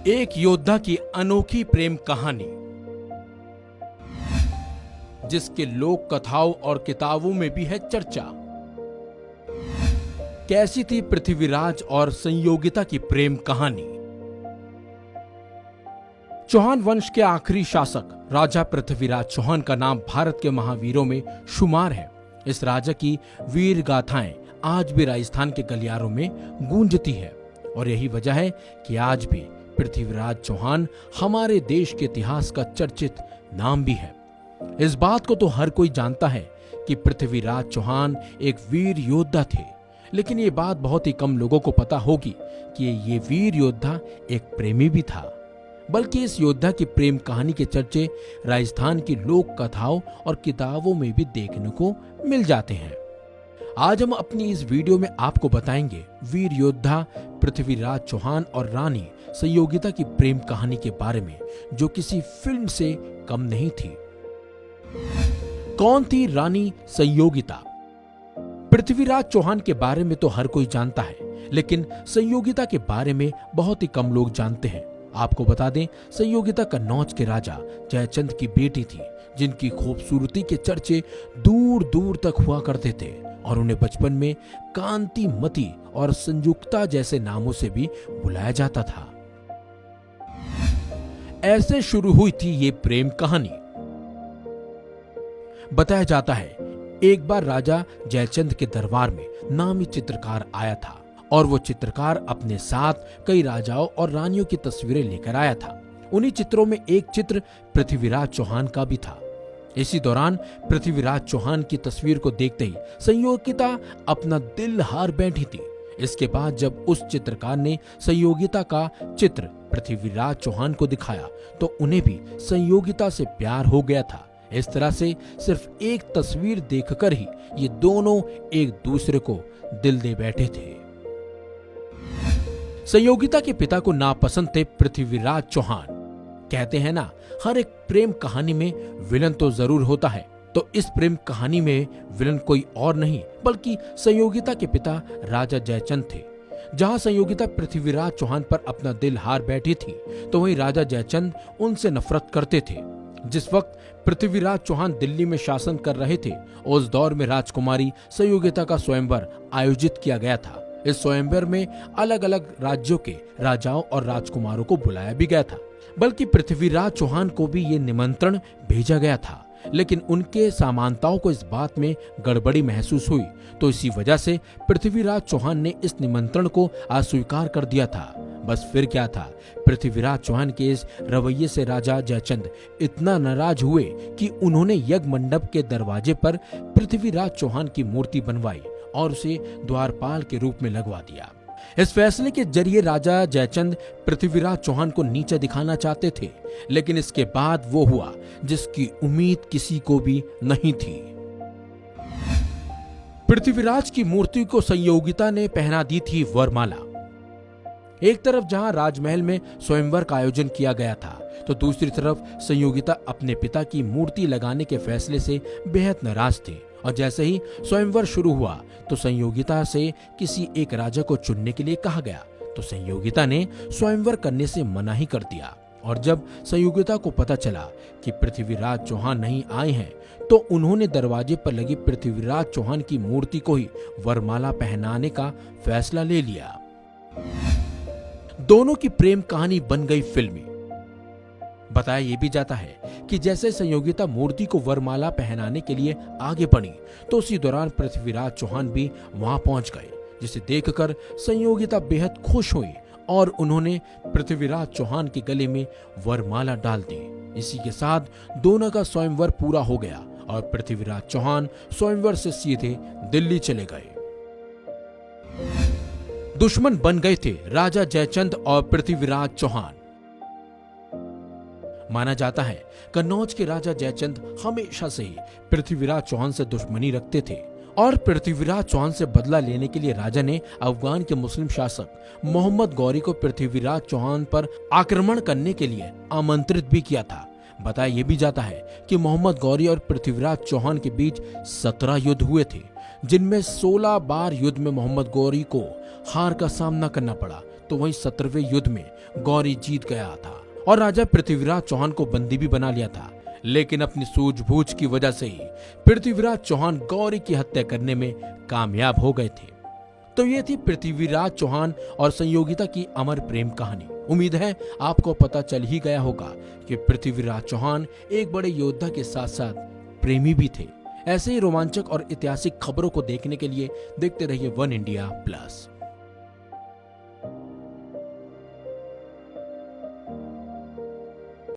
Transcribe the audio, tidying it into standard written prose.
एक योद्धा की अनोखी प्रेम कहानी, जिसके लोक कथाओं और किताबों में भी है चर्चा। कैसी थी पृथ्वीराज और संयोगिता की प्रेम कहानी। चौहान वंश के आखिरी शासक राजा पृथ्वीराज चौहान का नाम भारत के महावीरों में शुमार है। इस राजा की वीर गाथाएं आज भी राजस्थान के गलियारों में गूंजती है और यही वजह है कि आज भी पृथ्वीराज चौहान हमारे देश के इतिहास का चर्चित नाम भी है। इस बात को तो हर कोई जानता है कि पृथ्वीराज चौहान एक वीर योद्धा थे, लेकिन ये बात बहुत ही कम लोगों को पता होगी कि ये वीर योद्धा एक प्रेमी भी था। बल्कि इस योद्धा की प्रेम कहानी के चर्चे राजस्थान की लोक कथाओं और किताबों में भी देखने को मिल जाते हैं। आज हम अपनी इस वीडियो में आपको बताएंगे वीर योद्धा पृथ्वीराज चौहान और रानी संयोगिता की प्रेम कहानी के बारे में, जो किसी फिल्म से कम नहीं थी। कौन थी रानी संयोगिता? पृथ्वीराज चौहान के बारे में तो हर कोई जानता है, लेकिन संयोगिता के बारे में बहुत ही कम लोग जानते हैं। आपको बता दें, संयोगिता कन्नौज के राजा जयचंद की बेटी थी, जिनकी खूबसूरती के चर्चे दूर दूर तक हुआ करते थे और उन्हें बचपन में कांतिमती और संयुक्ता जैसे नामों से भी बुलाया जाता था। ऐसे शुरू हुई थी ये प्रेम कहानी। बताया जाता है एक बार राजा जयचंद के दरबार में नामी चित्रकार आया था और वो चित्रकार अपने साथ कई राजाओं और रानियों की तस्वीरें लेकर आया था। उन्हीं चित्रों में एक चित्र पृथ्वीराज चौहान का भी था। इसी दौरान पृथ्वीराज चौहान की तस्वीर को देखते ही संयोगिता अपना दिल हार बैठी थी। इसके बाद जब उस चित्रकार ने संयोगिता का चित्र पृथ्वीराज चौहान को दिखाया तो उन्हें भी संयोगिता से प्यार हो गया था। इस तरह से सिर्फ एक तस्वीर देखकर ही ये दोनों एक दूसरे को दिल दे बैठे थे। संयोगिता के पिता को नापसंद थे पृथ्वीराज चौहान। कहते हैं ना, हर एक प्रेम कहानी में विलन तो जरूर होता है, तो इस प्रेम कहानी में विलन कोई और नहीं बल्कि संयोगिता के पिता राजा जयचंद थे। जहां संयोगिता पृथ्वीराज चौहान पर अपना दिल हार बैठी थी, तो वहीं राजा जयचंद उनसे नफरत करते थे। जिस वक्त पृथ्वीराज चौहान दिल्ली में शासन कर रहे थे, उस दौर में राजकुमारी संयोगिता का स्वयंवर आयोजित किया गया था। इस स्वयंवर में अलग अलग राज्यों के राजाओं और राजकुमारों को बुलाया भी गया था। बल्कि पृथ्वीराज चौहान को भी ये निमंत्रण भेजा गया था, लेकिन उनके समानताओं को इस बात में गड़बड़ी महसूस हुई, तो इसी वजह से पृथ्वीराज चौहान ने इस निमंत्रण को अस्वीकार कर दिया था। बस फिर क्या था, पृथ्वीराज चौहान के इस रवैये से राजा जयचंद इतना नाराज हुए कि उन्होंने यज्ञ मंडप के दरवाजे पर पृथ्वीराज चौहान की मूर्ति बनवाई और उसे द्वारपाल के रूप में लगवा दिया। इस फैसले के जरिए राजा जयचंद पृथ्वीराज चौहान को नीचा दिखाना चाहते थे, लेकिन इसके बाद वो हुआ जिसकी उम्मीद किसी को भी नहीं थी। पृथ्वीराज की मूर्ति को संयोगिता ने पहना दी थी वरमाला। एक तरफ जहां राजमहल में स्वयंवर का आयोजन किया गया था, तो दूसरी तरफ संयोगिता अपने पिता की मूर्ति लगाने के फैसले से बेहद नाराज थी। और जैसे ही स्वयंवर शुरू हुआ तो संयोगिता से किसी एक राजा को चुनने के लिए कहा गया, तो संयोगिता ने स्वयंवर करने से मना ही कर दिया। और जब संयोगिता को पता चला कि पृथ्वीराज चौहान नहीं आए हैं, तो उन्होंने दरवाजे पर लगी पृथ्वीराज चौहान की मूर्ति को ही वरमाला पहनाने का फैसला ले लिया। दोनों की प्रेम कहानी बन गई फिल्मी। बताया ये भी जाता है कि जैसे संयोगिता मूर्ति को वरमाला पहनाने के लिए आगे बढ़ी, तो उसी दौरान पृथ्वीराज चौहान भी वहां पहुंच गए, जिसे देखकर संयोगिता बेहद खुश हुई और उन्होंने पृथ्वीराज चौहान के गले में वरमाला डाल दी। इसी के साथ दोनों का स्वयंवर पूरा हो गया और पृथ्वीराज चौहान स्वयंवर से सीधे दिल्ली चले गए। दुश्मन बन गए थे राजा जयचंद और पृथ्वीराज चौहान। माना जाता है कन्नौज के राजा जयचंद हमेशा से ही पृथ्वीराज चौहान से दुश्मनी रखते थे और पृथ्वीराज चौहान से बदला लेने के लिए राजा ने अफगान के मुस्लिम शासक मोहम्मद गौरी को पृथ्वीराज चौहान पर आक्रमण करने के लिए आमंत्रित भी किया था। बताया यह भी जाता है कि मोहम्मद गौरी और पृथ्वीराज चौहान के बीच 17 युद्ध हुए थे, जिनमें 16 बार युद्ध में मोहम्मद गौरी को हार का सामना करना पड़ा, तो वहीं 17वें युद्ध में गौरी जीत गया था और राजा पृथ्वीराज चौहान को बंदी भी बना लिया था। लेकिन अपनी सूझबूझ की वजह से ही पृथ्वीराज चौहान गौरी की हत्या करने में कामयाब हो गए थे। तो ये थी पृथ्वीराज चौहान और संयोगिता की अमर प्रेम कहानी। उम्मीद है आपको पता चल ही गया होगा कि पृथ्वीराज चौहान एक बड़े योद्धा के साथ साथ प्रेमी भी थे। ऐसे ही रोमांचक और ऐतिहासिक खबरों को देखने के लिए देखते रहिए वन इंडिया प्लस।